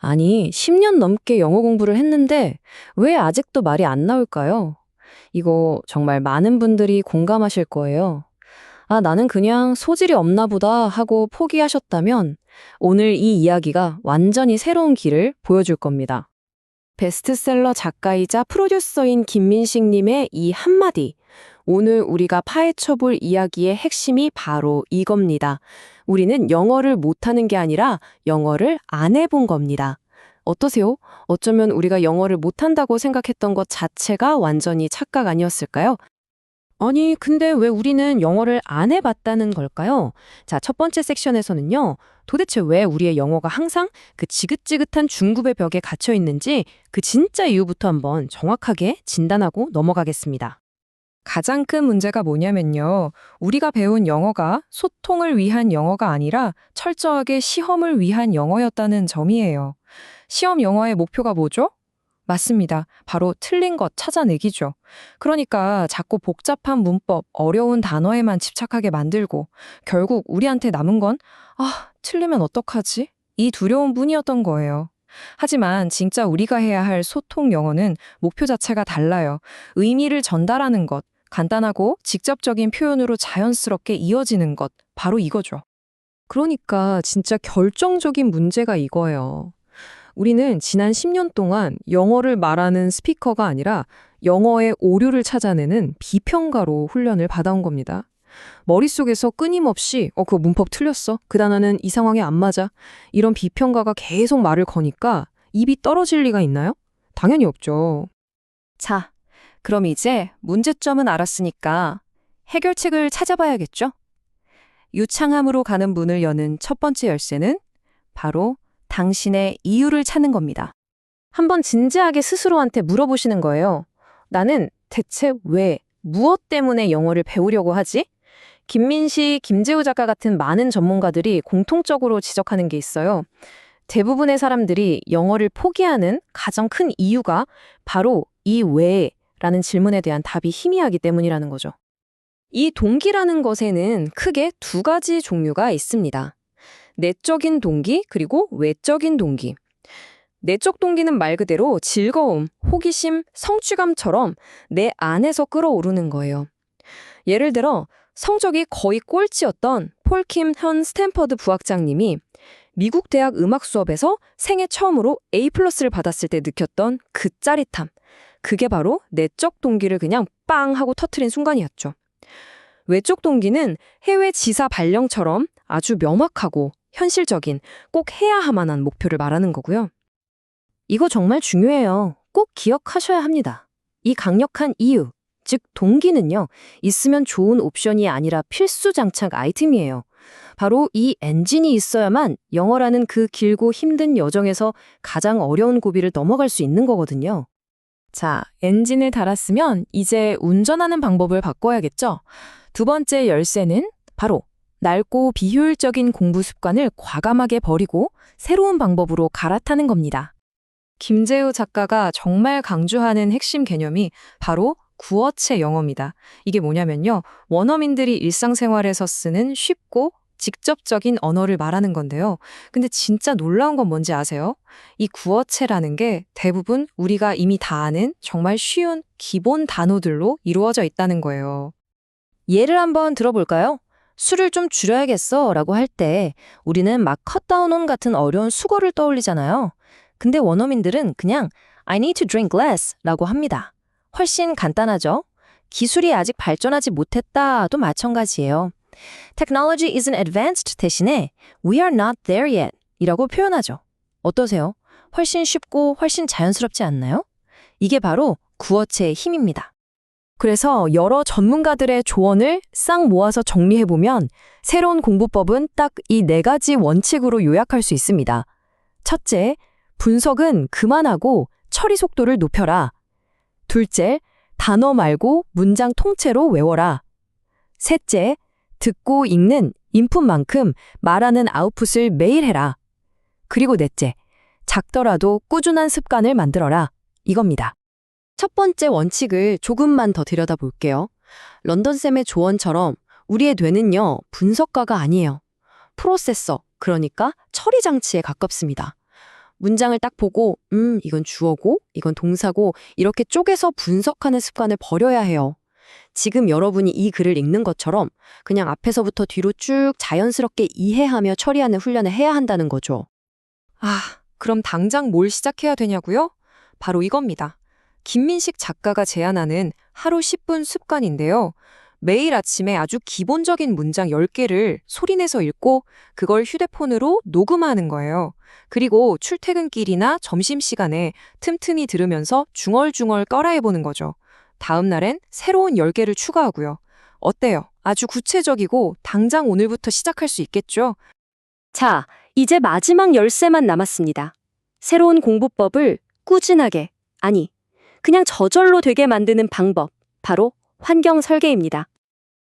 아니, 10년 넘게 영어 공부를 했는데 왜 아직도 말이 안 나올까요? 이거 정말 많은 분들이 공감하실 거예요. 아, 나는 그냥 소질이 없나 보다 하고 포기하셨다면 오늘 이 이야기가 완전히 새로운 길을 보여줄 겁니다. 베스트셀러 작가이자 프로듀서인 김민식님의 이 한마디. 오늘 우리가 파헤쳐볼 이야기의 핵심이 바로 이겁니다. 우리는 영어를 못하는 게 아니라 영어를 안 해본 겁니다. 어떠세요? 어쩌면 우리가 영어를 못한다고 생각했던 것 자체가 완전히 착각 아니었을까요? 아니, 근데 왜 우리는 영어를 안 해봤다는 걸까요? 자, 첫 번째 섹션에서는요, 도대체 왜 우리의 영어가 항상 그 지긋지긋한 중급의 벽에 갇혀 있는지 그 진짜 이유부터 한번 정확하게 진단하고 넘어가겠습니다. 가장 큰 문제가 뭐냐면요. 우리가 배운 영어가 소통을 위한 영어가 아니라 철저하게 시험을 위한 영어였다는 점이에요. 시험 영어의 목표가 뭐죠? 맞습니다. 바로 틀린 것 찾아내기죠. 그러니까 자꾸 복잡한 문법, 어려운 단어에만 집착하게 만들고 결국 우리한테 남은 건 틀리면 어떡하지? 이 두려운 뿐이었던 거예요. 하지만 진짜 우리가 해야 할 소통 영어는 목표 자체가 달라요. 의미를 전달하는 것, 간단하고 직접적인 표현으로 자연스럽게 이어지는 것, 바로 이거죠. 그러니까 진짜 결정적인 문제가 이거예요. 우리는 지난 10년 동안 영어를 말하는 스피커가 아니라 영어의 오류를 찾아내는 비평가로 훈련을 받아온 겁니다. 머릿속에서 끊임없이 그거 문법 틀렸어. 그 단어는 이 상황에 안 맞아. 이런 비평가가 계속 말을 거니까 입이 떨어질 리가 있나요? 당연히 없죠. 자, 그럼 이제 문제점은 알았으니까 해결책을 찾아봐야겠죠? 유창함으로 가는 문을 여는 첫 번째 열쇠는 바로 당신의 이유를 찾는 겁니다. 한번 진지하게 스스로한테 물어보시는 거예요. 나는 대체 왜, 무엇 때문에 영어를 배우려고 하지? 김민식, 김재우 작가 같은 많은 전문가들이 공통적으로 지적하는 게 있어요. 대부분의 사람들이 영어를 포기하는 가장 큰 이유가 바로 이 왜 라는 질문에 대한 답이 희미하기 때문이라는 거죠. 이 동기라는 것에는 크게 두 가지 종류가 있습니다. 내적인 동기 그리고 외적인 동기. 내적 동기는 말 그대로 즐거움, 호기심, 성취감처럼 내 안에서 끌어오르는 거예요. 예를 들어 성적이 거의 꼴찌였던 폴킴 현 스탠퍼드 부학장님이 미국 대학 음악 수업에서 생애 처음으로 A+를 받았을 때 느꼈던 그 짜릿함. 그게 바로 내적 동기를 그냥 빵 하고 터트린 순간이었죠. 외적 동기는 해외 지사 발령처럼 아주 명확하고 현실적인 꼭 해야 하만한 목표를 말하는 거고요. 이거 정말 중요해요. 꼭 기억하셔야 합니다. 이 강력한 이유, 즉 동기는요, 있으면 좋은 옵션이 아니라 필수 장착 아이템이에요. 바로 이 엔진이 있어야만 영어라는 그 길고 힘든 여정에서 가장 어려운 고비를 넘어갈 수 있는 거거든요. 자, 엔진을 달았으면 이제 운전하는 방법을 바꿔야겠죠? 두 번째 열쇠는 바로 낡고 비효율적인 공부 습관을 과감하게 버리고 새로운 방법으로 갈아타는 겁니다. 김재우 작가가 정말 강조하는 핵심 개념이 바로 구어체 영어입니다. 이게 뭐냐면요. 원어민들이 일상생활에서 쓰는 쉽고 직접적인 언어를 말하는 건데요. 근데 진짜 놀라운 건 뭔지 아세요? 이 구어체라는 게 대부분 우리가 이미 다 아는 정말 쉬운 기본 단어들로 이루어져 있다는 거예요. 예를 한번 들어볼까요? 술을 좀 줄여야겠어 라고 할 때 우리는 막 컷다운온 같은 어려운 수거를 떠올리잖아요. 근데 원어민들은 그냥 I need to drink less 라고 합니다. 훨씬 간단하죠? 기술이 아직 발전하지 못했다도 마찬가지예요. Technology isn't advanced 대신에 We are not there yet 이라고 표현하죠. 어떠세요? 훨씬 쉽고 훨씬 자연스럽지 않나요? 이게 바로 구어체의 힘입니다. 그래서 여러 전문가들의 조언을 싹 모아서 정리해보면 새로운 공부법은 딱 이 네 가지 원칙으로 요약할 수 있습니다. 첫째, 분석은 그만하고 처리 속도를 높여라. 둘째, 단어 말고 문장 통째로 외워라. 셋째, 듣고 읽는 인풋만큼 말하는 아웃풋을 매일 해라. 그리고 넷째, 작더라도 꾸준한 습관을 만들어라. 이겁니다. 첫 번째 원칙을 조금만 더 들여다볼게요. 런던쌤의 조언처럼 우리의 뇌는요, 분석가가 아니에요. 프로세서, 그러니까 처리 장치에 가깝습니다. 문장을 딱 보고, 이건 주어고, 이건 동사고, 이렇게 쪼개서 분석하는 습관을 버려야 해요. 지금 여러분이 이 글을 읽는 것처럼 그냥 앞에서부터 뒤로 쭉 자연스럽게 이해하며 처리하는 훈련을 해야 한다는 거죠. 아, 그럼 당장 뭘 시작해야 되냐고요? 바로 이겁니다. 김민식 작가가 제안하는 하루 10분 습관인데요. 매일 아침에 아주 기본적인 문장 10개를 소리내서 읽고 그걸 휴대폰으로 녹음하는 거예요. 그리고 출퇴근길이나 점심시간에 틈틈이 들으면서 중얼중얼 따라해보는 거죠. 다음 날엔 새로운 10개를 추가하고요. 어때요? 아주 구체적이고 당장 오늘부터 시작할 수 있겠죠? 자, 이제 마지막 열쇠만 남았습니다. 새로운 공부법을 꾸준하게, 아니, 그냥 저절로 되게 만드는 방법, 바로 환경 설계입니다.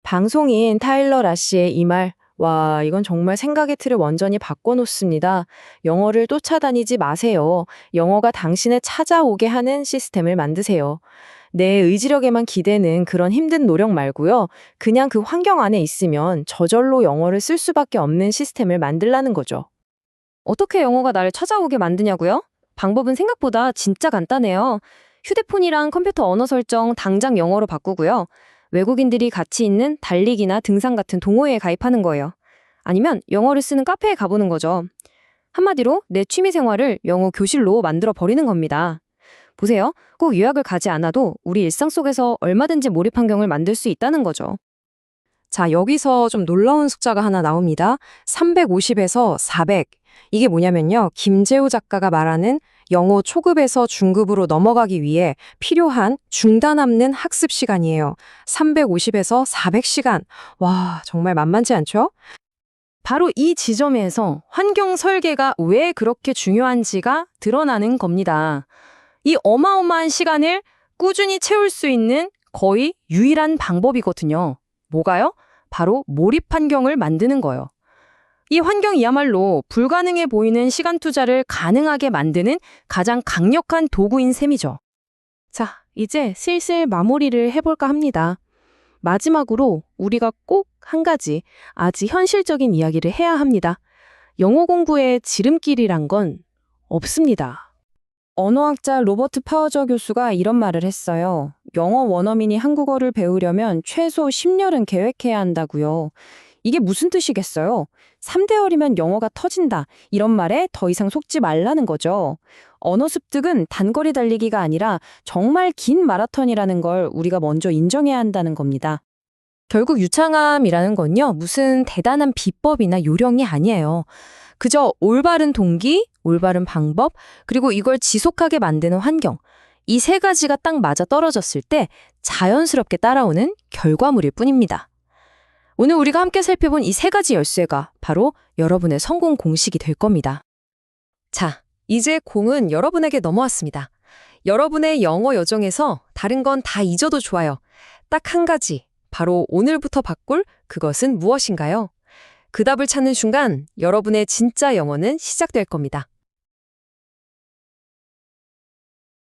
방송인 타일러 라시의 이 말, 와, 이건 정말 생각의 틀을 완전히 바꿔놓습니다. 영어를 쫓아다니지 마세요. 영어가 당신을 찾아오게 하는 시스템을 만드세요. 내 의지력에만 기대는 그런 힘든 노력 말고요. 그냥 그 환경 안에 있으면 저절로 영어를 쓸 수밖에 없는 시스템을 만들라는 거죠. 어떻게 영어가 나를 찾아오게 만드냐고요? 방법은 생각보다 진짜 간단해요. 휴대폰이랑 컴퓨터 언어 설정 당장 영어로 바꾸고요. 외국인들이 같이 있는 달리기나 등산 같은 동호회에 가입하는 거예요. 아니면 영어를 쓰는 카페에 가보는 거죠. 한마디로 내 취미 생활을 영어 교실로 만들어 버리는 겁니다. 보세요. 꼭 유학을 가지 않아도 우리 일상 속에서 얼마든지 몰입 환경을 만들 수 있다는 거죠. 자, 여기서 좀 놀라운 숫자가 하나 나옵니다. 350에서 400. 이게 뭐냐면요. 김재우 작가가 말하는 영어 초급에서 중급으로 넘어가기 위해 필요한 중단 없는 학습 시간이에요. 350에서 400시간. 와, 정말 만만치 않죠? 바로 이 지점에서 환경 설계가 왜 그렇게 중요한지가 드러나는 겁니다. 이 어마어마한 시간을 꾸준히 채울 수 있는 거의 유일한 방법이거든요. 뭐가요? 바로 몰입 환경을 만드는 거예요. 이 환경이야말로 불가능해 보이는 시간 투자를 가능하게 만드는 가장 강력한 도구인 셈이죠. 자, 이제 슬슬 마무리를 해볼까 합니다. 마지막으로 우리가 꼭 한 가지 아주 현실적인 이야기를 해야 합니다. 영어 공부에 지름길이란 건 없습니다. 언어학자 로버트 파워저 교수가 이런 말을 했어요. 영어 원어민이 한국어를 배우려면 최소 10년은 계획해야 한다고요. 이게 무슨 뜻이겠어요? 3대월이면 영어가 터진다. 이런 말에 더 이상 속지 말라는 거죠. 언어 습득은 단거리 달리기가 아니라 정말 긴 마라톤이라는 걸 우리가 먼저 인정해야 한다는 겁니다. 결국 유창함이라는 건요, 무슨 대단한 비법이나 요령이 아니에요. 그저 올바른 동기, 올바른 방법, 그리고 이걸 지속하게 만드는 환경. 이 세 가지가 딱 맞아 떨어졌을 때 자연스럽게 따라오는 결과물일 뿐입니다. 오늘 우리가 함께 살펴본 이 세 가지 열쇠가 바로 여러분의 성공 공식이 될 겁니다. 자, 이제 공은 여러분에게 넘어왔습니다. 여러분의 영어 여정에서 다른 건 다 잊어도 좋아요. 딱 한 가지, 바로 오늘부터 바꿀 그것은 무엇인가요? 그 답을 찾는 순간 여러분의 진짜 영어는 시작될 겁니다.